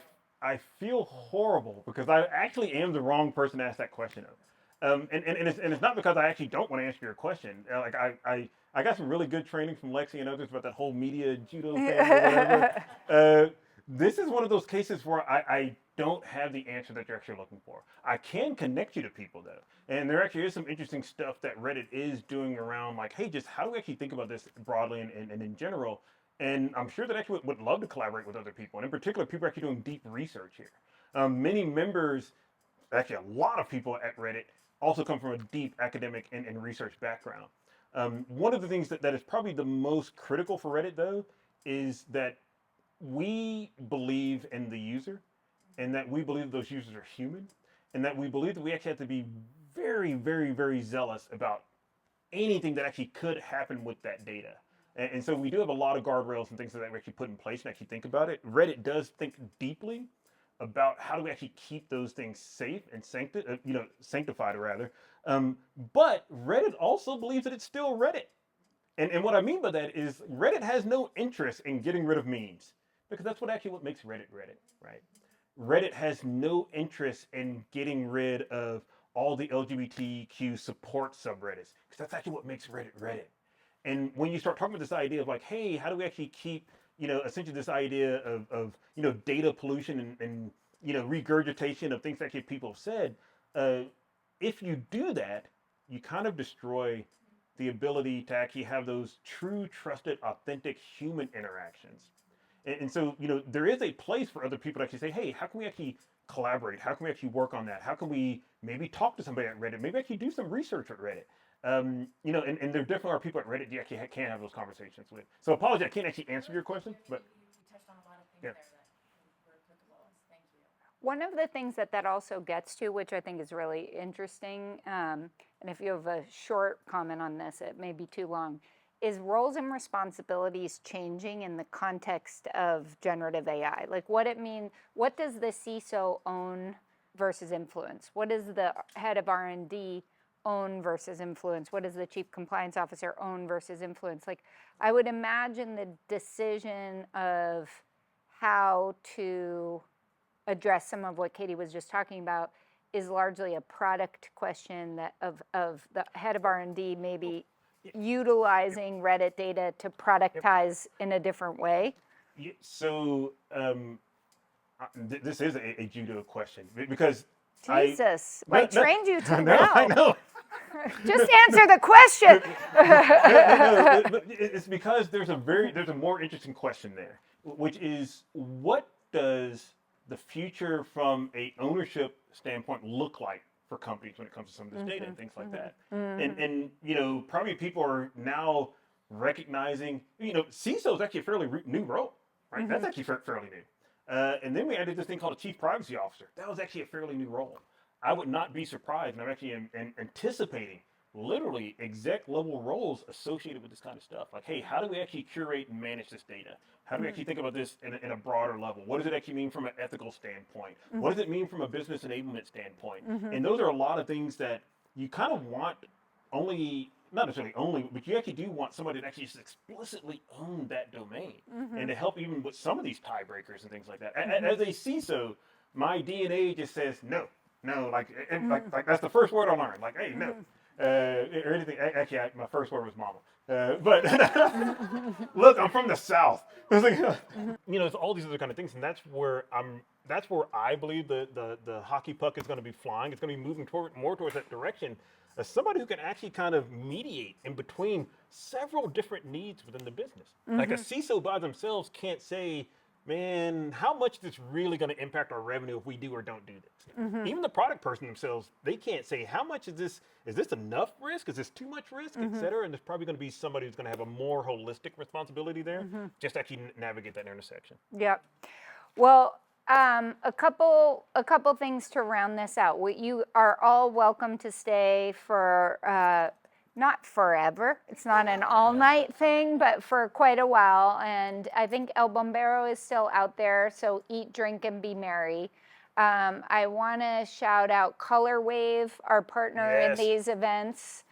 feel horrible because I actually am the wrong person to ask that question of. And it's not because I actually don't want to answer your question. Like I got some really good training from Lexi and others about that whole media judo thing or whatever. This is one of those cases where I don't have the answer that you're actually looking for. I can connect you to people though. And there actually is some interesting stuff that Reddit is doing around like, hey, just how do we actually think about this broadly and in general? And I'm sure that actually would love to collaborate with other people. And in particular, people are actually doing deep research here. Many members, actually a lot of people at Reddit also come from a deep academic and research background. One of the things that is probably the most critical for Reddit though, is that we believe in the user and that we believe those users are human and that we believe that we actually have to be very, very, very zealous about anything that actually could happen with that data. And so we do have a lot of guardrails and things that we actually put in place and actually think about it. Reddit does think deeply about how do we actually keep those things safe and sanctified rather. But Reddit also believes that it's still Reddit. And what I mean by that is Reddit has no interest in getting rid of memes because that's what makes Reddit Reddit, right? Reddit has no interest in getting rid of all the LGBTQ support subreddits because that's actually what makes Reddit Reddit. And when you start talking about this idea of like, hey, how do we actually keep, essentially this idea of data pollution and regurgitation of things that actually people have said, uh, if you do that, you kind of destroy the ability to actually have those true, trusted, authentic human interactions. And so, there is a place for other people to actually say, hey, how can we actually collaborate? How can we actually work on that? How can we maybe talk to somebody at Reddit? Maybe actually do some research at Reddit. And there definitely are people at Reddit you actually can have those conversations with. So apologies, I can't actually answer your question, but You touched on a lot of things yeah. there that were applicable. Thank you. One of the things that also gets to, which I think is really interesting, and if you have a short comment on this, it may be too long, is roles and responsibilities changing in the context of generative AI? Like what does the CISO own versus influence? What does the head of R&D own versus influence? What does the chief compliance officer own versus influence? Like I would imagine the decision of how to address some of what Katie was just talking about is largely a product question that of the head of R&D maybe utilizing Reddit data to productize in a different way. Yeah, so this is a judo question because Jesus, I trained you too well. I know. Just answer the question. No, it's because there's a more interesting question there, which is what does the future from a ownership standpoint look like for companies when it comes to some of this data and things like that? And probably people are now recognizing, CISO is actually a fairly new role, right? That's actually fairly new. And then we added this thing called a chief privacy officer. That was actually a fairly new role. I would not be surprised, and I'm actually anticipating literally exec level roles associated with this kind of stuff. Like, hey, how do we actually curate and manage this data? How do we actually think about this in a broader level? What does it actually mean from an ethical standpoint? What does it mean from a business enablement standpoint? And those are a lot of things that you kind of want not necessarily only, but you actually do want somebody to actually just explicitly own that domain and to help even with some of these tiebreakers and things like that. As a CISO, my DNA just says no, like that's the first word I learned. Like, hey, no. Or anything. Actually, my first word was mama. But look, I'm from the South. It's like, it's all these other kind of things, and that's where I believe the hockey puck is going to be flying. It's going to be moving more towards that direction. As somebody who can actually kind of mediate in between several different needs within the business. Like a CISO by themselves can't say, man, how much is this really going to impact our revenue if we do or don't do this? Even the product person themselves, they can't say how much is this enough risk? Is this too much risk, et cetera? And there's probably going to be somebody who's going to have a more holistic responsibility there, just to actually navigate that intersection. Yep. Well, a couple things to round this out. You are all welcome to stay for not forever. It's not an all-night thing, but for quite a while. And I think El Bombero is still out there, so eat, drink, and be merry. I want to shout out Color Wave, our partner in these events.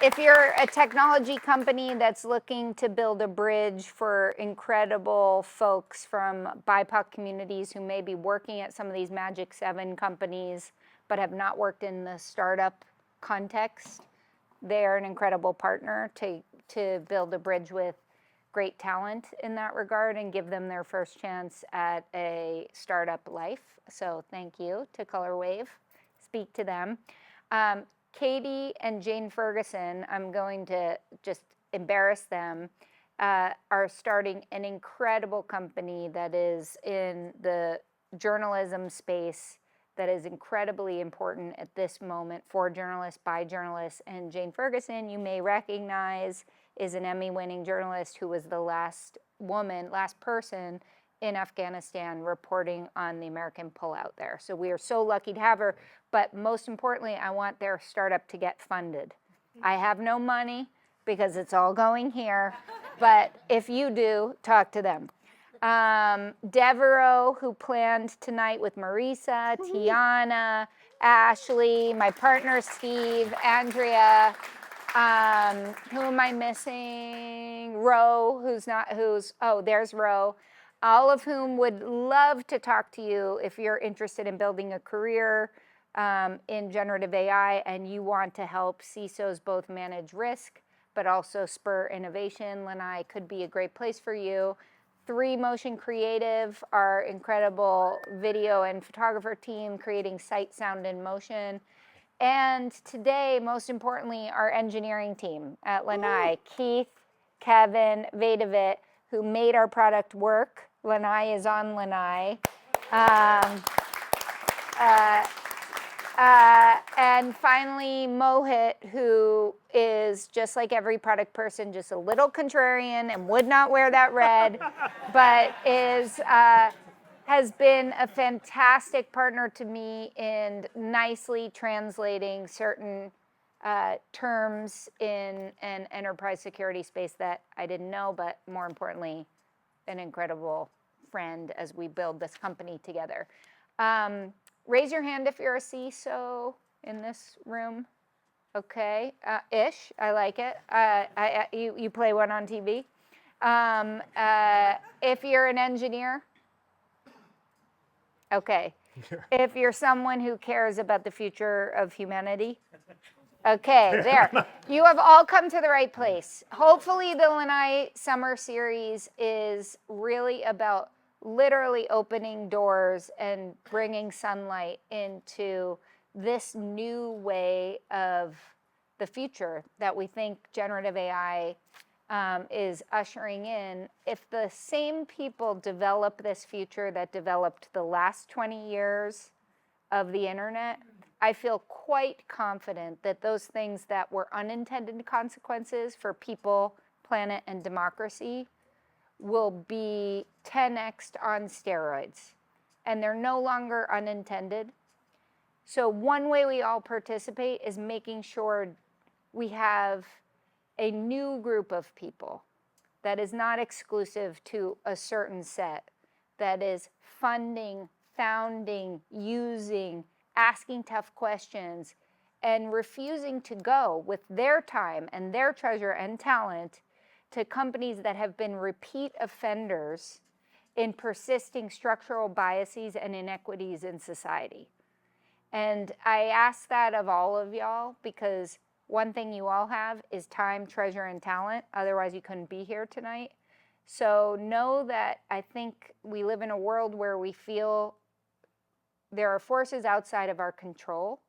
If you're a technology company that's looking to build a bridge for incredible folks from BIPOC communities who may be working at some of these Magic 7 companies but have not worked in the startup context, they're an incredible partner to build a bridge with great talent in that regard and give them their first chance at a startup life. So thank you to Color Wave. Speak to them. Katie and Jane Ferguson, I'm going to just embarrass them, are starting an incredible company that is in the journalism space that is incredibly important at this moment for journalists, by journalists. And Jane Ferguson, you may recognize, is an Emmy-winning journalist who was the last person in Afghanistan reporting on the American pullout there. So we are so lucky to have her. But most importantly, I want their startup to get funded. I have no money because it's all going here. But if you do, talk to them. Devereaux, who planned tonight with Marisa, Tiana, Ashley, my partner Steve, Andrea, Who am I missing? Ro, there's Ro. All of whom would love to talk to you if you're interested in building a career in generative AI and you want to help CISOs both manage risk but also spur innovation. Lanai could be a great place for you. 3 Motion Creative, our incredible video and photographer team creating sight, sound, and motion. And today, most importantly, our engineering team at Lanai, Keith, Kevin, Vedavit, who made our product work. Lanai is on Lanai. And finally, Mohit, who is just like every product person, just a little contrarian and would not wear that red, but has been a fantastic partner to me in nicely translating certain terms in an enterprise security space that I didn't know, but more importantly, an incredible friend as we build this company together. Raise your hand if you're a CISO in this room. Okay, ish, I like it. You play one on TV. If you're an engineer, okay. If you're someone who cares about the future of humanity, okay, there. You have all come to the right place. Hopefully the Lanai Summer Series is really about literally opening doors and bringing sunlight into this new way of the future that we think generative AI is ushering in. If the same people develop this future that developed the last 20 years of the internet, I feel quite confident that those things that were unintended consequences for people, planet, and democracy will be 10x'd on steroids. And they're no longer unintended. So one way we all participate is making sure we have a new group of people that is not exclusive to a certain set, that is funding, founding, using, asking tough questions, and refusing to go with their time and their treasure and talent to companies that have been repeat offenders in persisting structural biases and inequities in society. And I ask that of all of y'all because one thing you all have is time, treasure, and talent. Otherwise, you couldn't be here tonight. So know that I think we live in a world where we feel there are forces outside of our control,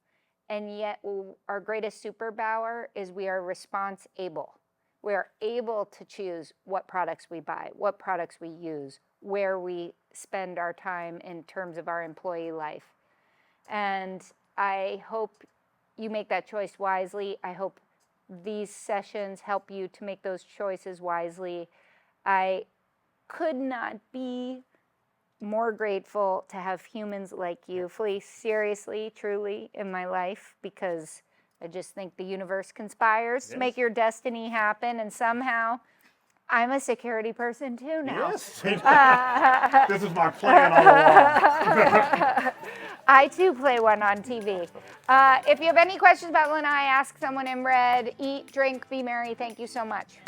and yet our greatest superpower is we are response able. We are able to choose what products we buy, what products we use, where we spend our time in terms of our employee life. And I hope you make that choice wisely. I hope these sessions help you to make those choices wisely. I could not be more grateful to have humans like you, Felice, seriously, truly, in my life, because I just think the universe conspires to make your destiny happen, and somehow I'm a security person too now. Yes. This is my plan all along. I too play one on TV. If you have any questions about Lanai, ask someone in red. Eat, drink, be merry. Thank you so much.